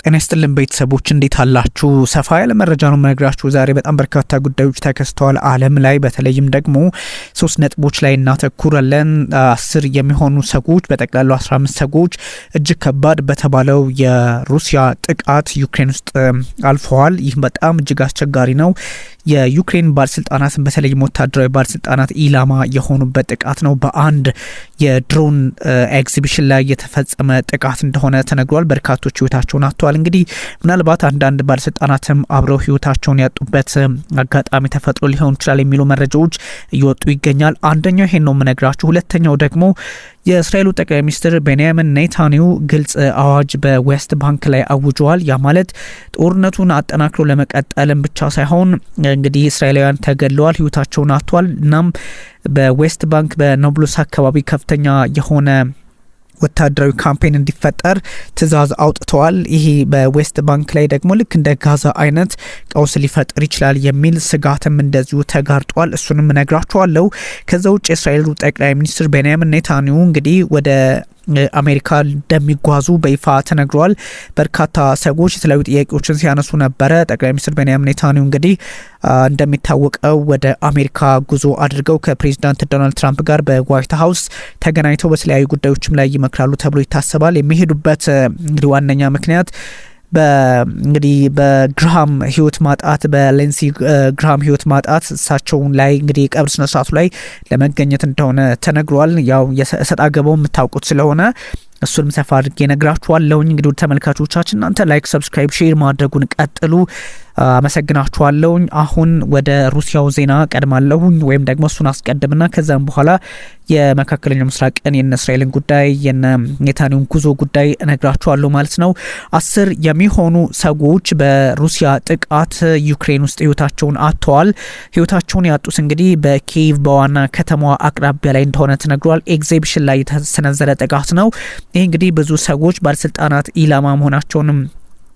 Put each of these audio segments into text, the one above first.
ጤና ይስጥልን ቤተሰቦች እንዴት አላችሁ? ሰፋ ያለ መረጃ ነው የምነግራችሁ። ዛሬ በጣም በርካታ ጉዳዮች ተከስተዋል ዓለም ላይ። በተለይም ደግሞ 3 ነጥቦች ላይ እናተኩራለን። 10 የሚሆኑ ሰዎች በጠቅላላው 15 ሰዎች እጅግ ከባድ በተባለው የሩሲያ ጥቃት ዩክሬን ውስጥ አልፈዋል። ይህ በጣም እጅግ አስቸጋሪ ነው። የዩክሬን ባለስልጣናትን በተለይም ወታደራዊ ባለስልጣናት ኢላማ የሆኑበት ጥቃት ነው። በአንድ የድሮን ኤግዚቢሽን ላይ የተፈጸመ ጥቃት እንደሆነ ተነግሯል። በርካቶች ህይወታቸውን አጥተዋል። እንግዲህ ምናልባት አንዳንድ ባለስልጣናትም አብረው ህይወታቸውን ያጡበት አጋጣሚ ተፈጥሮ ሊሆን ይችላል የሚሉ መረጃዎች እየወጡ ይገኛል። አንደኛው ይሄን ነው የምነግራችሁ። ሁለተኛው ደግሞ የእስራኤሉ ጠቅላይ ሚኒስትር ቤንያሚን ኔታንያሁ ግልጽ አዋጅ በዌስት ባንክ ላይ አውጀዋል። ያ ማለት ጦርነቱን አጠናክሮ ለመቀጠልም ብቻ ሳይሆን እንግዲህ እስራኤላውያን ተገድለዋል፣ ህይወታቸውን አጥተዋል። እናም በዌስት ባንክ በናብሉስ አካባቢ ከፍተኛ የሆነ ወታደራዊ ካምፔን እንዲፈጠር ትዕዛዝ አውጥተዋል። ይሄ በዌስት ባንክ ላይ ደግሞ ልክ እንደ ጋዛ አይነት ቀውስ ሊፈጥር ይችላል የሚል ስጋትም እንደዚሁ ተጋርጧል። እሱንም ነግራችኋለሁ። ከዛ ውጭ የእስራኤሉ ጠቅላይ ሚኒስትር ቤንያሚን ኔታንያሁ እንግዲህ ወደ አሜሪካ እንደሚጓዙ በይፋ ተነግሯል። በርካታ ሰዎች የተለያዩ ጥያቄዎችን ሲያነሱ ነበረ። ጠቅላይ ሚኒስትር ቤንያሚን ኔታንያሁ እንግዲህ እንደሚታወቀው ወደ አሜሪካ ጉዞ አድርገው ከፕሬዚዳንት ዶናልድ ትራምፕ ጋር በዋይት ሀውስ ተገናኝተው በተለያዩ ጉዳዮችም ላይ ይመክራሉ ተብሎ ይታሰባል። የሚሄዱበት እንግዲህ ዋነኛ ምክንያት እንግዲህ በግራሃም ህይወት ማጣት በሌንሲ ግራሃም ህይወት ማጣት እሳቸውን ላይ እንግዲህ ቀብር ስነ ስርዓቱ ላይ ለመገኘት እንደሆነ ተነግሯል። ያው የሰጣ ገባው የምታውቁት ስለሆነ እሱንም ሰፋ አድርጌ ነግራችኋለሁ። እንግዲህ ተመልካቾቻችን እናንተ ላይክ፣ ሰብስክራይብ፣ ሼር ማድረጉን ቀጥሉ። አመሰግናችኋለሁ። አሁን ወደ ሩሲያው ዜና ቀድማለሁኝ ወይም ደግሞ እሱን አስቀድምና ከዛም በኋላ የመካከለኛው ምስራቅን የነ እስራኤልን ጉዳይ የነ ኔታንያሁን ጉዞ ጉዳይ እነግራችኋለሁ ማለት ነው። 10 የሚሆኑ ሰዎች በሩሲያ ጥቃት ዩክሬን ውስጥ ህይወታቸውን አጥተዋል። ህይወታቸውን ያጡት እንግዲህ በኪየቭ በዋና ከተማዋ አቅራቢያ ላይ እንደሆነ ተነግሯል። ኤግዚቢሽን ላይ የተሰነዘረ ጥቃት ነው። ይህ እንግዲህ ብዙ ሰዎች ባለስልጣናት ኢላማ መሆናቸውንም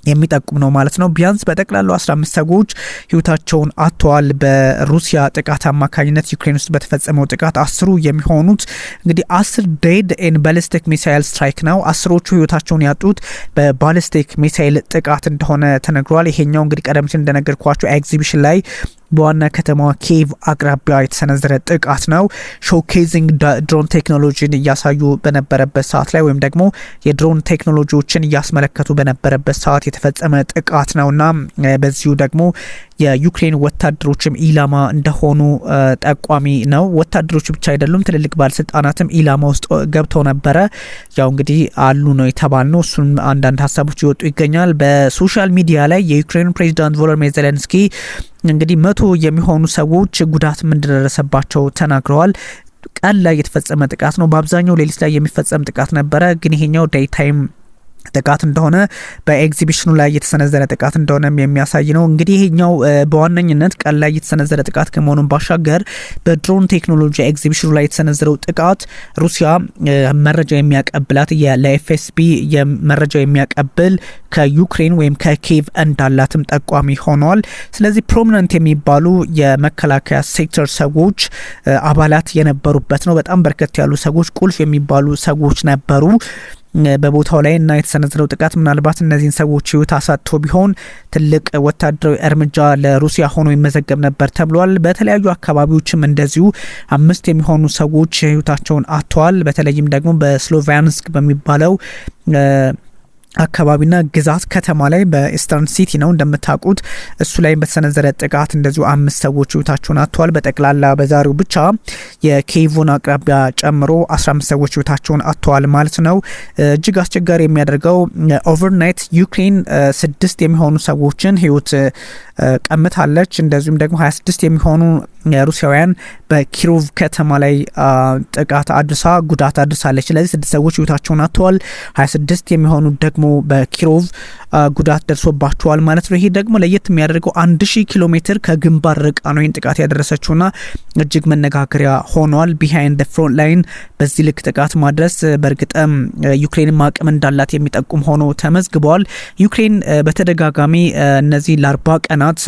የሚጠቁም ነው ማለት ነው። ቢያንስ በጠቅላላው 15 ሰዎች ህይወታቸውን አጥተዋል በሩሲያ ጥቃት አማካኝነት ዩክሬን ውስጥ በተፈጸመው ጥቃት። 10 የሚሆኑት እንግዲህ 10 ዴድ ኤን ባሊስቲክ ሚሳይል ስትራይክ ነው። 10ዎቹ ህይወታቸውን ያጡት በባሊስቲክ ሚሳይል ጥቃት እንደሆነ ተነግሯል። ይሄኛው እንግዲህ ቀደም ሲል እንደነገርኳቸው ኤግዚቢሽን ላይ በዋና ከተማዋ ኪየቭ አቅራቢያ የተሰነዘረ ጥቃት ነው። ሾኬዚንግ ድሮን ቴክኖሎጂን እያሳዩ በነበረበት ሰዓት ላይ ወይም ደግሞ የድሮን ቴክኖሎጂዎችን እያስመለከቱ በነበረበት ሰዓት የተፈጸመ ጥቃት ነውና በዚሁ ደግሞ የዩክሬን ወታደሮችም ኢላማ እንደሆኑ ጠቋሚ ነው። ወታደሮች ብቻ አይደሉም፣ ትልልቅ ባለስልጣናትም ኢላማ ውስጥ ገብተው ነበረ። ያው እንግዲህ አሉ ነው የተባልነው። እሱም አንዳንድ ሀሳቦች ይወጡ ይገኛል። በሶሻል ሚዲያ ላይ የዩክሬን ፕሬዚዳንት ቮሎዲሚር ዜሌንስኪ እንግዲህ 100 የሚሆኑ ሰዎች ጉዳትም እንደደረሰባቸው ተናግረዋል። ቀን ላይ የተፈጸመ ጥቃት ነው። በአብዛኛው ሌሊት ላይ የሚፈጸም ጥቃት ነበረ፣ ግን ይሄኛው ዴይ ታይም ጥቃት እንደሆነ በኤግዚቢሽኑ ላይ የተሰነዘረ ጥቃት እንደሆነም የሚያሳይ ነው። እንግዲህ ይሄኛው በዋነኝነት ቀን ላይ የተሰነዘረ ጥቃት ከመሆኑን ባሻገር በድሮን ቴክኖሎጂ ኤግዚቢሽኑ ላይ የተሰነዘረው ጥቃት ሩሲያ መረጃ የሚያቀብላት ለኤፍኤስቢ መረጃ የሚያቀብል ከዩክሬን ወይም ከኪየቭ እንዳላትም ጠቋሚ ሆኗል። ስለዚህ ፕሮሚነንት የሚባሉ የመከላከያ ሴክተር ሰዎች አባላት የነበሩበት ነው። በጣም በርከት ያሉ ሰዎች፣ ቁልፍ የሚባሉ ሰዎች ነበሩ በቦታው ላይ እና የተሰነዘረው ጥቃት ምናልባት እነዚህን ሰዎች ህይወት አሳጥቶ ቢሆን ትልቅ ወታደራዊ እርምጃ ለሩሲያ ሆኖ ይመዘገብ ነበር ተብሏል። በተለያዩ አካባቢዎችም እንደዚሁ 5 የሚሆኑ ሰዎች ህይወታቸውን አጥተዋል። በተለይም ደግሞ በስሎቪያንስክ በሚባለው አካባቢና ግዛት ከተማ ላይ በኢስተርን ሲቲ ነው እንደምታውቁት። እሱ ላይ በተሰነዘረ ጥቃት እንደዚሁ 5 ሰዎች ህይወታቸውን አጥተዋል። በጠቅላላ በዛሬው ብቻ የኪየቭን አቅራቢያ ጨምሮ 15 ሰዎች ህይወታቸውን አጥተዋል ማለት ነው። እጅግ አስቸጋሪ የሚያደርገው ኦቨርናይት ዩክሬን 6 የሚሆኑ ሰዎችን ህይወት ቀምታለች። እንደዚሁም ደግሞ 26 የሚሆኑ ሩሲያውያን በኪሮቭ ከተማ ላይ ጥቃት አድርሳ ጉዳት አድርሳለች። ስለዚህ 6 ሰዎች ህይወታቸውን አጥተዋል። 26 የሚሆኑ ደግሞ በኪሮቭ ጉዳት ደርሶባቸዋል ማለት ነው። ይሄ ደግሞ ለየት የሚያደርገው 1000 ኪሎ ሜትር ከግንባር ርቃ ነው ይህን ጥቃት ያደረሰችውና እጅግ መነጋገሪያ ሆኗል። ቢሃይንድ ዘ ፍሮንት ላይን በዚህ ልክ ጥቃት ማድረስ በእርግጥም ዩክሬን አቅም እንዳላት የሚጠቁም ሆኖ ተመዝግቧል። ዩክሬን በተደጋጋሚ እነዚህ ለ40 ቀናት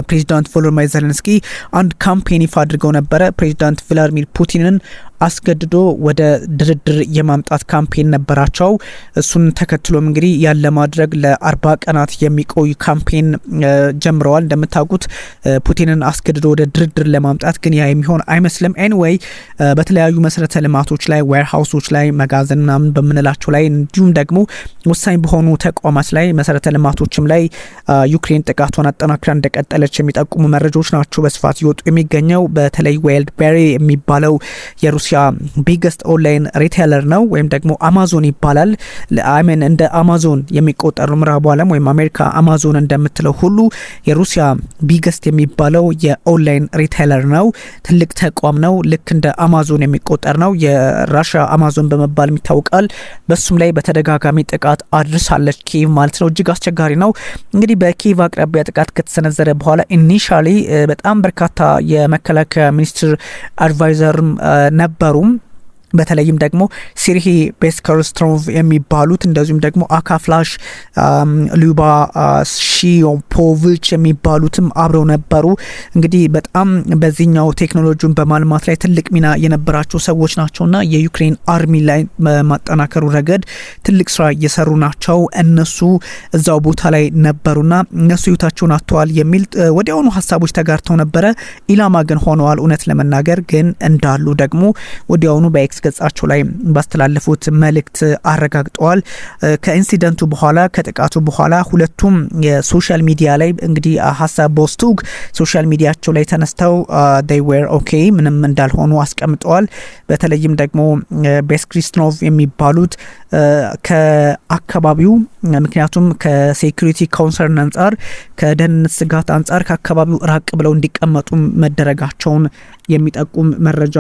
ፕሬዚዳንት ቮሎዲሚር ዜሌንስኪ አንድ ካምፔን ይፋ አድርገው ነበረ። ፕሬዚዳንት ቭላዲሚር ፑቲንን አስገድዶ ወደ ድርድር የማምጣት ካምፔን ነበራቸው። እሱን ተከትሎም እንግዲህ ያለ ማድረግ ለ40 ቀናት የሚቆይ ካምፔን ጀምረዋል። እንደምታውቁት ፑቲንን አስገድዶ ወደ ድርድር ለማምጣት ግን ያ የሚሆን አይመስልም። ኤኒዌይ በተለያዩ መሰረተ ልማቶች ላይ ዌርሃውሶች ላይ መጋዘን ምናምን በምንላቸው ላይ እንዲሁም ደግሞ ወሳኝ በሆኑ ተቋማት ላይ መሰረተ ልማቶችም ላይ ዩክሬን ጥቃቷን አጠናክራ እንደቀጠለች የሚጠቁሙ መረጃዎች ናቸው በስፋት ይወጡ የሚገኘው። በተለይ ዋይልድ ቤሪ የሚባለው የሩሲያ ቢገስት ኦንላይን ሪቴለር ነው ወይም ደግሞ አማዞን ይባላል። ለአሜን እንደ አማዞን የሚቆጠሩ ምዕራቡ ዓለም ወይም አሜሪካ አማዞን እንደምትለው ሁሉ የሩሲያ ቢገስት የሚባለው የኦንላይን ሪቴለር ነው። ትልቅ ተቋም ነው። ልክ እንደ አማዞን የሚቆጠር ነው። የራሽያ አማዞን በመባል ይታወቃል። በሱም ላይ በተደጋጋሚ ጥቃት አድርሳለች ኪየቭ ማለት ነው። እጅግ አስቸጋሪ ነው። እንግዲህ በኪየቭ አቅራቢያ ጥቃት ከተሰነዘረ በኋላ ኢኒሻሊ በጣም በርካታ የመከላከያ ሚኒስትር አድቫይዘር ነበሩም። በተለይም ደግሞ ሲርሂ ቤስከርስቶቭ የሚባሉት እንደዚሁም ደግሞ አካፍላሽ ሉባ ሺዮፖቪች የሚባሉትም አብረው ነበሩ። እንግዲህ በጣም በዚህኛው ቴክኖሎጂውን በማልማት ላይ ትልቅ ሚና የነበራቸው ሰዎች ናቸውና የዩክሬን አርሚ ላይ ማጠናከሩ ረገድ ትልቅ ስራ እየሰሩ ናቸው። እነሱ እዛው ቦታ ላይ ነበሩና እነሱ ህይወታቸውን አጥተዋል የሚል ወዲያውኑ ሀሳቦች ተጋርተው ነበረ። ኢላማ ግን ሆነዋል። እውነት ለመናገር ግን እንዳሉ ደግሞ ወዲያውኑ በኤክስ ገጻቸው ላይ ባስተላለፉት መልእክት አረጋግጠዋል። ከኢንሲደንቱ በኋላ ከጥቃቱ በኋላ ሁለቱም የሶሻል ሚዲያ ላይ እንግዲህ ሀሳብ ቦስቱግ ሶሻል ሚዲያቸው ላይ ተነስተው they were okay ምንም እንዳልሆኑ አስቀምጠዋል። በተለይም ደግሞ ቤስክሪስቶቭ የሚባሉት ከአካባቢው ምክንያቱም ከሴኩሪቲ ኮንሰርን አንጻር ከደህንነት ስጋት አንጻር ከአካባቢው ራቅ ብለው እንዲቀመጡ መደረጋቸውን የሚጠቁም መረጃ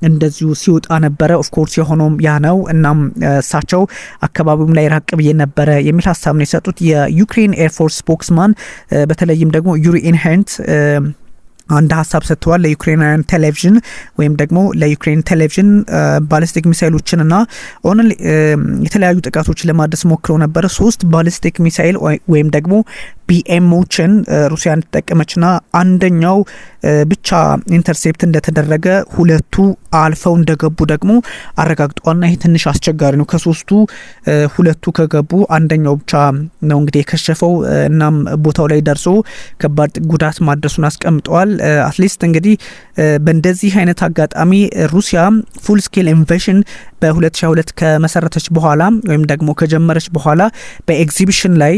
እንደዚሁ ሲወጣ ነበረ። ኦፍ ኮርስ የሆነውም ያ ነው። እናም እሳቸው አካባቢውም ላይ ራቅ ብዬ ነበረ የሚል ሀሳብ ነው የሰጡት። የዩክሬን ኤርፎርስ ስፖክስማን በተለይም ደግሞ ዩሪ ኢንሄንት አንድ ሀሳብ ሰጥተዋል ለዩክሬናውያን ቴሌቪዥን ወይም ደግሞ ለዩክሬን ቴሌቪዥን ባሊስቲክ ሚሳይሎችንና ኦንሊ የተለያዩ ጥቃቶችን ለማድረስ ሞክረው ነበር። 3 ባሊስቲክ ሚሳይል ወይም ደግሞ ቢኤሞችን ሩሲያ ተጠቀመችና አንደኛው ብቻ ኢንተርሴፕት እንደተደረገ ሁለቱ አልፈው እንደገቡ ደግሞ አረጋግጧልና ይሄ ትንሽ አስቸጋሪ ነው። ከሶስቱ ሁለቱ ከገቡ አንደኛው ብቻ ነው እንግዲህ የከሸፈው። እናም ቦታው ላይ ደርሶ ከባድ ጉዳት ማድረሱን አስቀምጠዋል። አትሊስት እንግዲህ በእንደዚህ አይነት አጋጣሚ ሩሲያ ፉል ስኬል ኢንቬሽን በ2022 ከመሰረተች በኋላ ወይም ደግሞ ከጀመረች በኋላ በኤግዚቢሽን ላይ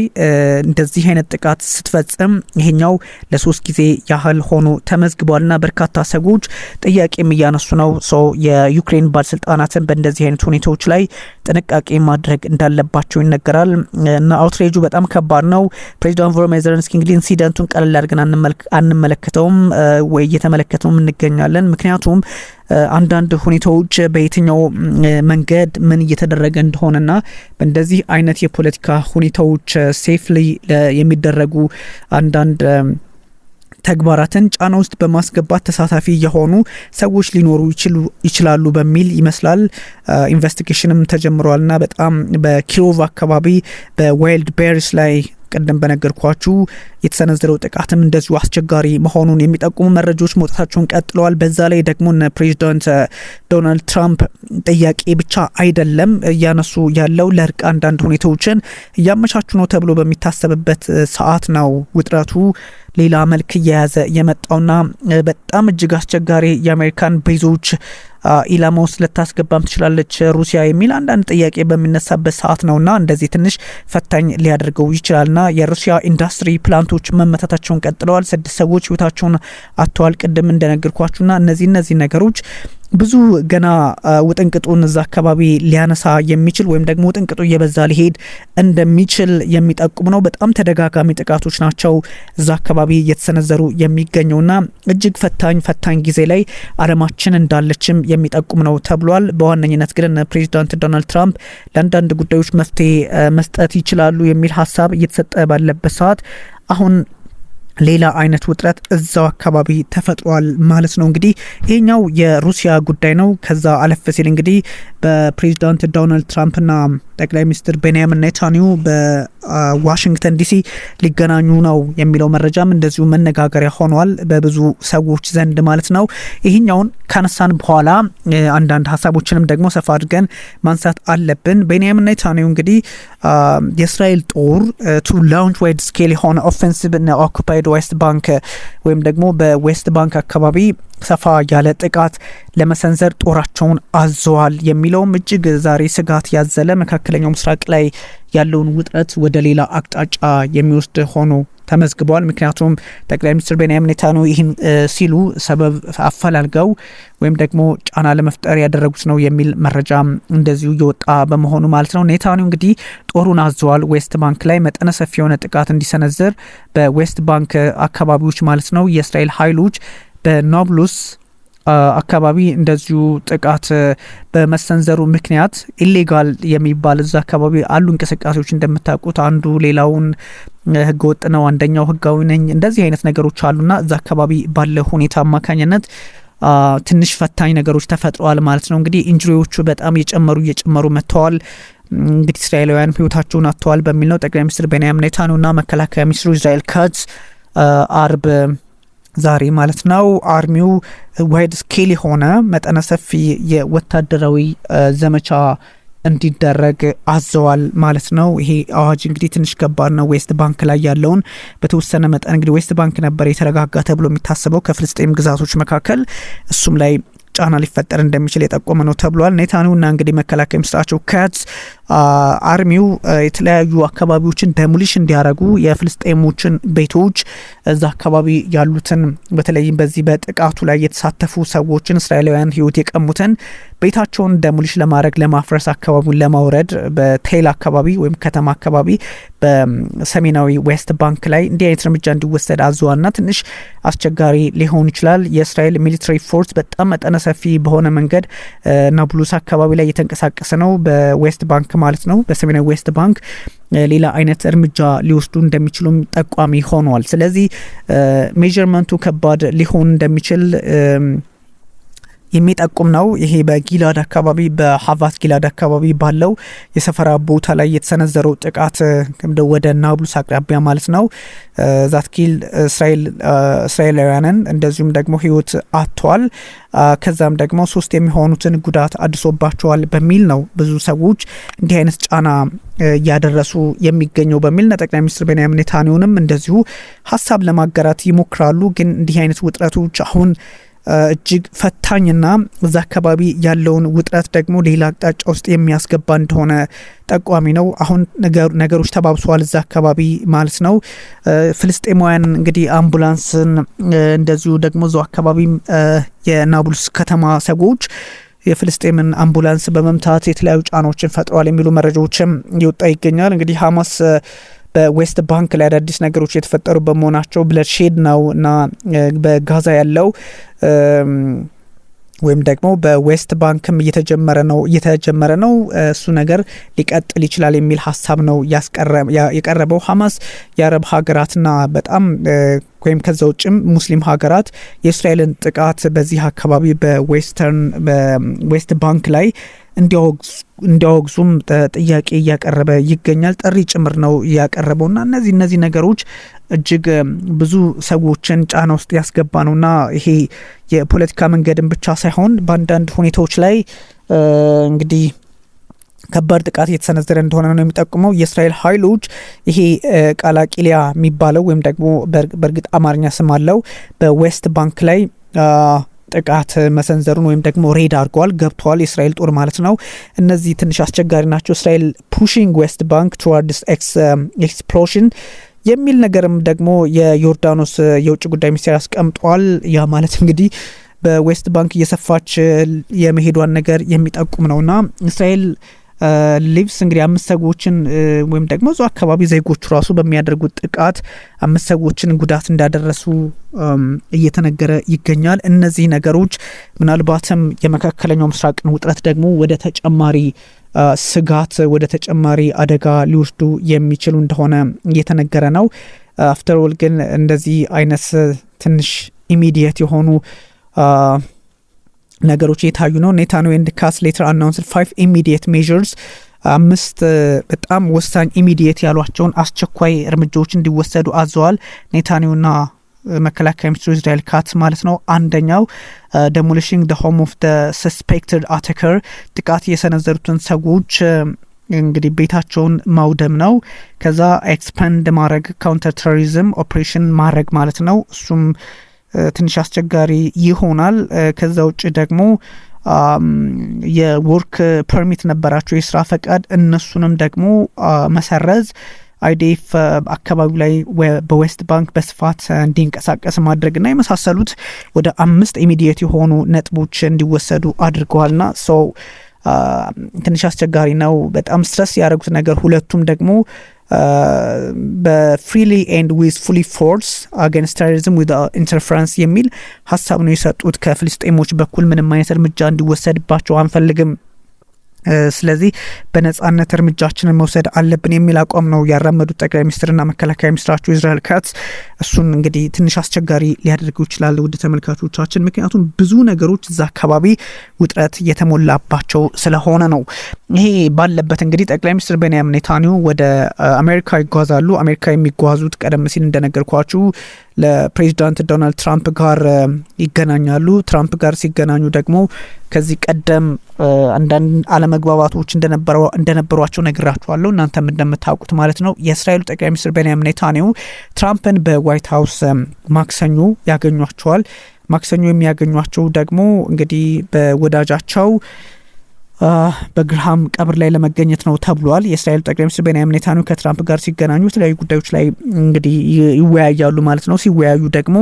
እንደዚህ አይነት ጥቃት ስትፈጽም ይሄኛው ለ3 ጊዜ ያህል ሆኖ ተመዝግቧልና በርካታ ሰዎች ጥያቄም እያነሱ ነው። የዩክሬን ባለስልጣናትን በእንደዚህ አይነት ሁኔታዎች ላይ ጥንቃቄ ማድረግ እንዳለባቸው ይነገራል እና አውትሬጁ በጣም ከባድ ነው። ፕሬዚዳንት ቮሎዲሚር ዜሌንስኪ እንግዲህ ኢንሲደንቱን ቀለል አድርገን አንመለከተውም ወይ እየተመለከተውም እንገኛለን። ምክንያቱም አንዳንድ ሁኔታዎች በየትኛው መንገድ ምን እየተደረገ እንደሆነና በእንደዚህ አይነት የፖለቲካ ሁኔታዎች ሴፍሊ የሚደረጉ አንዳንድ ተግባራትን ጫና ውስጥ በማስገባት ተሳታፊ የሆኑ ሰዎች ሊኖሩ ይችላሉ በሚል ይመስላል ኢንቨስቲጌሽንም ተጀምሯልና በጣም በኪሮቭ አካባቢ በዋይልድ ቤሪስ ላይ ቀደም በነገርኳችሁ የተሰነዘረው ጥቃትም እንደዚሁ አስቸጋሪ መሆኑን የሚጠቁሙ መረጃዎች መውጣታቸውን ቀጥለዋል። በዛ ላይ ደግሞ ፕሬዚዳንት ዶናልድ ትራምፕ ጥያቄ ብቻ አይደለም እያነሱ ያለው ለእርቅ አንዳንድ ሁኔታዎችን እያመቻቹ ነው ተብሎ በሚታሰብበት ሰዓት ነው ውጥረቱ ሌላ መልክ እየያዘ የመጣውና በጣም እጅግ አስቸጋሪ የአሜሪካን ቤዞች ኢላማ ውስጥ ልታስገባም ትችላለች ሩሲያ የሚል አንዳንድ ጥያቄ በሚነሳበት ሰዓት ነውና እንደዚህ ትንሽ ፈታኝ ሊያደርገው ይችላልና የሩሲያ ኢንዱስትሪ ፕላንቶች መመታታቸውን ቀጥለዋል። 6 ሰዎች ህይወታቸውን አጥተዋል ቅድም እንደነገርኳችሁና እነዚህ ነገሮች ብዙ ገና ውጥንቅጡን እዛ አካባቢ ሊያነሳ የሚችል ወይም ደግሞ ውጥንቅጡ እየበዛ ሊሄድ እንደሚችል የሚጠቁም ነው። በጣም ተደጋጋሚ ጥቃቶች ናቸው እዛ አካባቢ እየተሰነዘሩ የሚገኘውና እጅግ ፈታኝ ጊዜ ላይ ዓለማችን እንዳለችም የሚጠቁም ነው ተብሏል። በዋነኝነት ግን ፕሬዚዳንት ዶናልድ ትራምፕ ለአንዳንድ ጉዳዮች መፍትሄ መስጠት ይችላሉ የሚል ሀሳብ እየተሰጠ ባለበት ሰዓት አሁን ሌላ አይነት ውጥረት እዛው አካባቢ ተፈጥሯል ማለት ነው። እንግዲህ ይሄኛው የሩሲያ ጉዳይ ነው። ከዛ አለፍ ሲል እንግዲህ በፕሬዚዳንት ዶናልድ ትራምፕና ጠቅላይ ሚኒስትር ቤንያሚን ኔታንያሁ በዋሽንግተን ዲሲ ሊገናኙ ነው የሚለው መረጃም እንደዚሁ መነጋገሪያ ሆኗል በብዙ ሰዎች ዘንድ ማለት ነው። ይህኛውን ካነሳን በኋላ አንዳንድ ሀሳቦችንም ደግሞ ሰፋ አድርገን ማንሳት አለብን። ቤንያሚን ኔታንያሁ እንግዲህ የእስራኤል ጦር ቱ ላውንች ዋይድ ስኬል የሆነ ኦፌንሲቭ እና ኦኩፓይድ ዌስት ባንክ ወይም ደግሞ በዌስት ባንክ አካባቢ ሰፋ ያለ ጥቃት ለመሰንዘር ጦራቸውን አዘዋል የሚለውም እጅግ ዛሬ ስጋት ያዘለ መካከለኛው ምስራቅ ላይ ያለውን ውጥረት ወደ ሌላ አቅጣጫ የሚወስድ ሆኖ ተመዝግቧል። ምክንያቱም ጠቅላይ ሚኒስትር ቤንያሚን ኔታንያሁ ይህን ሲሉ ሰበብ አፈላልገው ወይም ደግሞ ጫና ለመፍጠር ያደረጉት ነው የሚል መረጃ እንደዚሁ እየወጣ በመሆኑ ማለት ነው። ኔታንያሁ እንግዲህ ጦሩን አዘዋል ዌስት ባንክ ላይ መጠነ ሰፊ የሆነ ጥቃት እንዲሰነዝር በዌስት ባንክ አካባቢዎች ማለት ነው። የእስራኤል ኃይሎች በናብሉስ አካባቢ እንደዚሁ ጥቃት በመሰንዘሩ ምክንያት ኢሌጋል የሚባል እዛ አካባቢ አሉ እንቅስቃሴዎች እንደምታውቁት አንዱ ሌላውን ህገወጥ ነው፣ አንደኛው ህጋዊ ነኝ፣ እንደዚህ አይነት ነገሮች አሉና እዛ አካባቢ ባለ ሁኔታ አማካኝነት ትንሽ ፈታኝ ነገሮች ተፈጥረዋል ማለት ነው። እንግዲህ ኢንጁሪዎቹ በጣም እየጨመሩ መጥተዋል። እንግዲህ እስራኤላውያን ህይወታቸውን አጥተዋል በሚል ነው ጠቅላይ ሚኒስትር ቤንያሚን ኔታንያሁና መከላከያ ሚኒስትሩ እስራኤል ካትዝ አርብ ዛሬ ማለት ነው አርሚው ዋይድ ስኬል የሆነ መጠነ ሰፊ የወታደራዊ ዘመቻ እንዲደረግ አዘዋል ማለት ነው። ይሄ አዋጅ እንግዲህ ትንሽ ከባድ ነው። ዌስት ባንክ ላይ ያለውን በተወሰነ መጠን እንግዲህ ዌስት ባንክ ነበር የተረጋጋ ተብሎ የሚታሰበው ከፍልስጤም ግዛቶች መካከል እሱም ላይ ጫና ሊፈጠር እንደሚችል የጠቆመ ነው ተብሏል። ኔታንያሁና እንግዲህ መከላከያ ሚኒስትራቸው ካትዝ አርሚው የተለያዩ አካባቢዎችን ደሙሊሽ እንዲያረጉ የፍልስጤሞችን ቤቶች እዛ አካባቢ ያሉትን በተለይም በዚህ በጥቃቱ ላይ የተሳተፉ ሰዎችን እስራኤላውያን ህይወት የቀሙትን ቤታቸውን ደሙሊሽ ለማድረግ ለማፍረስ አካባቢውን ለማውረድ በቴል አካባቢ ወይም ከተማ አካባቢ በሰሜናዊ ዌስት ባንክ ላይ እንዲህ አይነት እርምጃ እንዲወሰድ አዘዋልና ትንሽ አስቸጋሪ ሊሆን ይችላል። የእስራኤል ሚሊተሪ ፎርስ በጣም መጠነ ሰፊ በሆነ መንገድ ናብሉስ አካባቢ ላይ እየተንቀሳቀሰ ነው በዌስት ባንክ ማለት ነው። በሰሜናዊ ዌስት ባንክ ሌላ አይነት እርምጃ ሊወስዱ እንደሚችሉም ጠቋሚ ሆኗል። ስለዚህ ሜጀርመንቱ ከባድ ሊሆን እንደሚችል የሚጠቁም ነው። ይሄ በጊላድ አካባቢ በሀቫት ጊላድ አካባቢ ባለው የሰፈራ ቦታ ላይ የተሰነዘረው ጥቃት ወደ ናብሉስ አቅራቢያ ማለት ነው ዛትኪል እስራኤላውያንን እንደዚሁም ደግሞ ህይወት አጥተዋል። ከዛም ደግሞ 3 የሚሆኑትን ጉዳት አድሶባቸዋል በሚል ነው ብዙ ሰዎች እንዲህ አይነት ጫና ያደረሱ የሚገኘው በሚል ጠቅላይ ሚኒስትር ቤንያሚን ኔታንያሁንም እንደዚሁ ሀሳብ ለማጋራት ይሞክራሉ። ግን እንዲህ አይነት ውጥረቶች አሁን እጅግ ፈታኝና እዛ አካባቢ ያለውን ውጥረት ደግሞ ሌላ አቅጣጫ ውስጥ የሚያስገባ እንደሆነ ጠቋሚ ነው። አሁን ነገሮች ተባብሰዋል እዛ አካባቢ ማለት ነው። ፍልስጤማውያን እንግዲህ አምቡላንስን እንደዚሁ ደግሞ እዛው አካባቢ የናብሉስ ከተማ ሰዎች የፍልስጤምን አምቡላንስ በመምታት የተለያዩ ጫናዎችን ፈጥረዋል የሚሉ መረጃዎችም እየወጣ ይገኛል። እንግዲህ ሐማስ በዌስት ባንክ ላይ አዳዲስ ነገሮች የተፈጠሩ በመሆናቸው ብለድሼድ ነው እና በጋዛ ያለው ወይም ደግሞ በዌስት ባንክም እየተጀመረ ነው እሱ ነገር ሊቀጥል ይችላል የሚል ሀሳብ ነው የቀረበው። ሐማስ የአረብ ሀገራትና በጣም ወይም ከዛ ውጭም ሙስሊም ሀገራት የእስራኤልን ጥቃት በዚህ አካባቢ በዌስት ባንክ ላይ እንዲያወግዙም ጥያቄ እያቀረበ ይገኛል። ጥሪ ጭምር ነው እያቀረበውና እነዚህ ነገሮች እጅግ ብዙ ሰዎችን ጫና ውስጥ ያስገባ ነውና ይሄ የፖለቲካ መንገድን ብቻ ሳይሆን በአንዳንድ ሁኔታዎች ላይ እንግዲህ ከባድ ጥቃት የተሰነዘረ እንደሆነ ነው የሚጠቁመው። የእስራኤል ኃይሎች ይሄ ቃላቂሊያ የሚባለው ወይም ደግሞ በእርግጥ አማርኛ ስም አለው በዌስት ባንክ ላይ ጥቃት መሰንዘሩን ወይም ደግሞ ሬድ አድርገዋል ገብተዋል የእስራኤል ጦር ማለት ነው። እነዚህ ትንሽ አስቸጋሪ ናቸው። እስራኤል ፑሽንግ ዌስት ባንክ ቱዋርድስ ኤክስፕሎሽን የሚል ነገርም ደግሞ የዮርዳኖስ የውጭ ጉዳይ ሚኒስቴር አስቀምጧል። ያ ማለት እንግዲህ በዌስት ባንክ እየሰፋች የመሄዷን ነገር የሚጠቁም ነውና እስራኤል ሊቭስ እንግዲህ 5 ሰዎችን ወይም ደግሞ እዛው አካባቢ ዜጎቹ ራሱ በሚያደርጉት ጥቃት 5 ሰዎችን ጉዳት እንዳደረሱ እየተነገረ ይገኛል። እነዚህ ነገሮች ምናልባትም የመካከለኛው ምስራቅን ውጥረት ደግሞ ወደ ተጨማሪ ስጋት ወደ ተጨማሪ አደጋ ሊወስዱ የሚችሉ እንደሆነ እየተነገረ ነው። አፍተር ኦል ግን እንደዚህ አይነት ትንሽ ኢሚዲየት የሆኑ ነገሮች የታዩ ነው። ኔታንያሁ ኤንድ ካትዝ ሌተር አናውንስድ 5 ኢሚዲየት ሜዥርስ 5 በጣም ወሳኝ ኢሚዲየት ያሏቸውን አስቸኳይ እርምጃዎች እንዲወሰዱ አዘዋል ኔታንያሁና መከላከያ ሚኒስትሩ እስራኤል ካትዝ ማለት ነው። አንደኛው demolishing the home of the suspected attacker ጥቃት የሰነዘሩትን ሰዎች እንግዲህ ቤታቸውን ማውደም ነው። ከዛ ኤክስፓንድ ማድረግ ካውንተር ቴሮሪዝም ኦፕሬሽን ማድረግ ማለት ነው። እሱም ትንሽ አስቸጋሪ ይሆናል። ከዛ ውጭ ደግሞ የወርክ ፐርሚት ነበራቸው የስራ ፈቃድ እነሱንም ደግሞ መሰረዝ አይዲኤፍ አካባቢ ላይ በዌስት ባንክ በስፋት እንዲንቀሳቀስ ማድረግና የመሳሰሉት ወደ 5 ኢሚዲየት የሆኑ ነጥቦች እንዲወሰዱ አድርገዋልና ትንሽ አስቸጋሪ ነው። በጣም ስትረስ ያደረጉት ነገር ሁለቱም ደግሞ በፍሪሊ ኤንድ ዊዝ ፉሊ ፎርስ አገንስት ቴሮሪዝም ዊዝ ኢንተርፈረንስ የሚል ሀሳብ ነው የሰጡት። ከፍልስጤሞች በኩል ምንም አይነት እርምጃ እንዲወሰድባቸው አንፈልግም፣ ስለዚህ በነጻነት እርምጃችንን መውሰድ አለብን የሚል አቋም ነው ያራመዱት ጠቅላይ ሚኒስትርና መከላከያ ሚኒስትራቸው እስራኤል ካትዝ። እሱን እንግዲህ ትንሽ አስቸጋሪ ሊያደርገው ይችላል ውድ ተመልካቾቻችን፣ ምክንያቱም ብዙ ነገሮች እዛ አካባቢ ውጥረት የተሞላባቸው ስለሆነ ነው። ይሄ ባለበት እንግዲህ ጠቅላይ ሚኒስትር ቤንያሚን ኔታንያሁ ወደ አሜሪካ ይጓዛሉ። አሜሪካ የሚጓዙት ቀደም ሲል እንደነገርኳችሁ ለፕሬዚዳንት ዶናልድ ትራምፕ ጋር ይገናኛሉ። ትራምፕ ጋር ሲገናኙ ደግሞ ከዚህ ቀደም አንዳንድ አለመግባባቶች እንደነበሯቸው ነግራችኋለሁ፣ እናንተም እንደምታውቁት ማለት ነው። የእስራኤሉ ጠቅላይ ሚኒስትር ቤንያሚን ኔታንያሁ ትራምፕን በዋይት ሀውስ ማክሰኞ ያገኟቸዋል። ማክሰኞ የሚያገኟቸው ደግሞ እንግዲህ በወዳጃቸው በግርሃም ቀብር ላይ ለመገኘት ነው ተብሏል። የእስራኤል ጠቅላይ ሚኒስትር ቤንያሚን ኔታንያሁ ከትራምፕ ጋር ሲገናኙ የተለያዩ ጉዳዮች ላይ እንግዲህ ይወያያሉ ማለት ነው። ሲወያዩ ደግሞ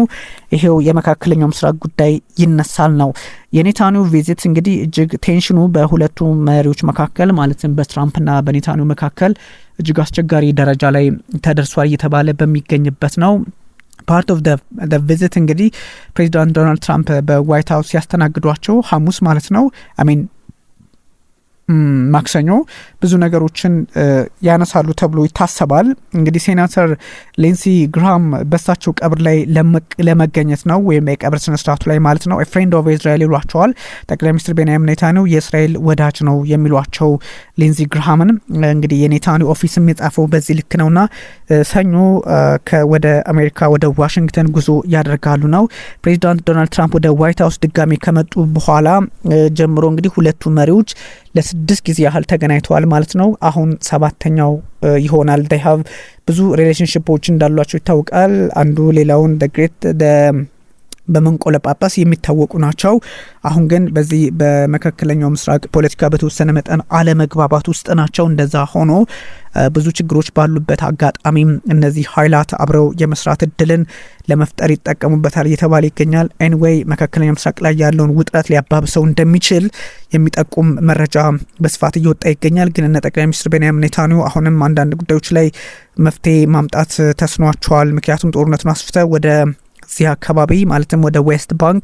ይሄው የመካከለኛው ምስራቅ ጉዳይ ይነሳል ነው። የኔታንያሁ ቪዚት እንግዲህ እጅግ ቴንሽኑ በሁለቱ መሪዎች መካከል ማለትም በትራምፕና በኔታንያሁ መካከል እጅግ አስቸጋሪ ደረጃ ላይ ተደርሷል እየተባለ በሚገኝበት ነው። ፓርት ኦፍ the visit እንግዲህ ፕሬዚዳንት ዶናልድ ትራምፕ በዋይት ሀውስ ያስተናግዷቸው ሐሙስ ማለት ነው ማክሰኞ ብዙ ነገሮችን ያነሳሉ ተብሎ ይታሰባል። እንግዲህ ሴናተር ሊንሲ ግራሃም በሳቸው ቀብር ላይ ለመገኘት ነው ወይም የቀብር ስነ ስርዓቱ ላይ ማለት ነው። ፍሬንድ ኦፍ እስራኤል ይሏቸዋል። ጠቅላይ ሚኒስትር ቤንያሚን ኔታንያሁ የእስራኤል ወዳጅ ነው የሚሏቸው ሊንሲ ግራሃምን እንግዲህ የኔታንያሁ ኦፊስም የጻፈው በዚህ ልክ ነውና ሰኞ ወደ አሜሪካ ወደ ዋሽንግተን ጉዞ ያደርጋሉ ነው። ፕሬዚዳንት ዶናልድ ትራምፕ ወደ ዋይት ሀውስ ድጋሚ ከመጡ በኋላ ጀምሮ እንግዲህ ሁለቱ መሪዎች ለ6 ጊዜ ያህል ተገናኝተዋል ማለት ነው። አሁን 7ኛው ይሆናል። they have ብዙ ሪሌሽንሺፖች እንዳሏቸው ይታወቃል። አንዱ ሌላውን በመንቆለጳጳስ የሚታወቁ ናቸው። አሁን ግን በዚህ በመካከለኛው ምስራቅ ፖለቲካ በተወሰነ መጠን አለመግባባት ውስጥ ናቸው። እንደዛ ሆኖ ብዙ ችግሮች ባሉበት አጋጣሚ እነዚህ ኃይላት አብረው የመስራት እድልን ለመፍጠር ይጠቀሙበታል እየተባለ ይገኛል። ኤኒዌይ መካከለኛው ምስራቅ ላይ ያለውን ውጥረት ሊያባብሰው እንደሚችል የሚጠቁም መረጃ በስፋት እየወጣ ይገኛል። ግን እነ ጠቅላይ ሚኒስትር ቤንያሚን ኔታንያሁ አሁንም አንዳንድ ጉዳዮች ላይ መፍትሄ ማምጣት ተስኗቸዋል። ምክንያቱም ጦርነቱን አስፍተው ወደ እዚህ አካባቢ ማለትም ወደ ዌስት ባንክ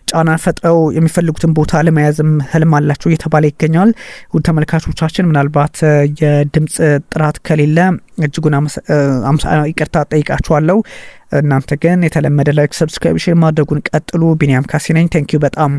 ጫና ፈጥረው የሚፈልጉትን ቦታ ለመያዝም ህልም አላቸው እየተባለ ይገኛል። ውድ ተመልካቾቻችን ምናልባት የድምጽ ጥራት ከሌለ እጅጉን ይቅርታ ጠይቃችኋለሁ። እናንተ ግን የተለመደ ላይክ፣ ሰብስክራይብ፣ ሼር ማድረጉን ቀጥሉ። ቢኒያም ካሴ ነኝ። ቴንኪዩ በጣም